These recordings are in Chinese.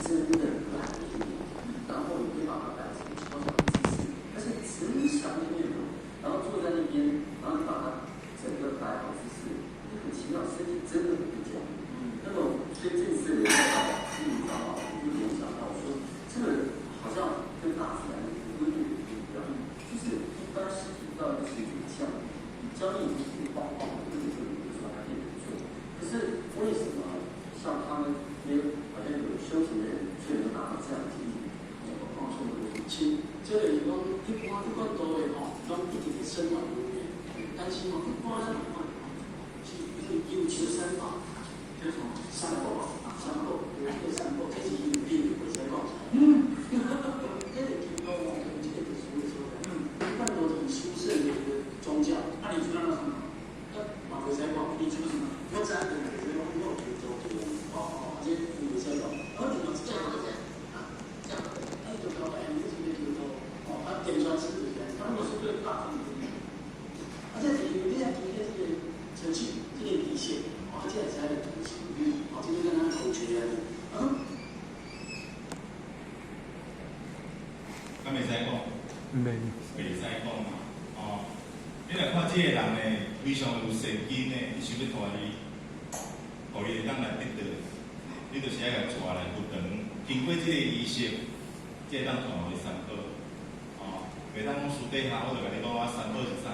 真的不难听，然后你可以把它摆成超长的姿势，而且只你想的内容，然后坐在那边，然后你把它整个摆好姿势，你很奇妙，身体真的很不讲。那种所以这次联想到，你知道吗？我就联想到说，这个好像跟大自然的规律不一样，就是一般身体到一个水准降，僵硬不是包包的，这个就说它变得不错。可是为什么像他们好像有修行的人却能达到这样的境界？哦，所以亲，这个是讲一般多的吼，拢一直是生活里面，但是吼一般咱看，是有求三宝，叫什么三宝啊？三宝，有这个三宝，这是有病会使讲。这个听到我们这个所说的，一般都很殊胜的一个宗教，那你知道那什么？马会使讲，你知道什么？我知道，就是讲我有做这个，这会使讲，而且这样子。就搞白，你这边就说，他点出来是不是？他如果是对大众的，而且你这样提的这个程序，这个底线，这样才有东西。这就跟他口诀一样。敢袂使讲？袂使讲嘛。你来看这个人呢，非常有善根呢，伊想要带你，互伊会当来得到，你就是爱甲带来不长，经过这个仪式。这当传为三宝，袂当讲私底下我就甲你讲我三宝是啥，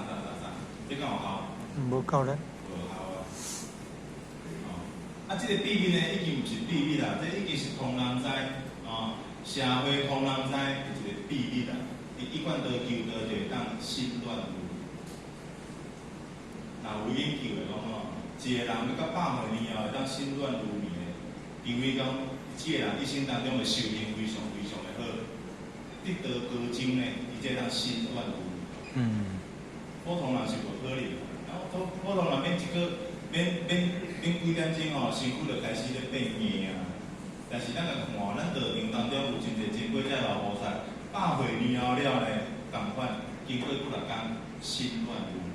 这敢有效？无够咧。无效啊！这个秘密呢，已经不是秘密啦，这已经是通人知，社会通人知的一个秘密啦。一贯道求道就会当心乱如迷。那有研究的讲一个人要到100岁年后会当心乱如迷的，因为讲这个人一生当中的修行非常的好。得道高僧呢，伊这当心乱如迷。普通人是无可能的。然后普通人免几点钟身躯就开始咧变硬啊。但是咱来看，咱道场当中有真侪真贵在老菩萨，100岁年后了呢，共款经过几6天心乱如迷。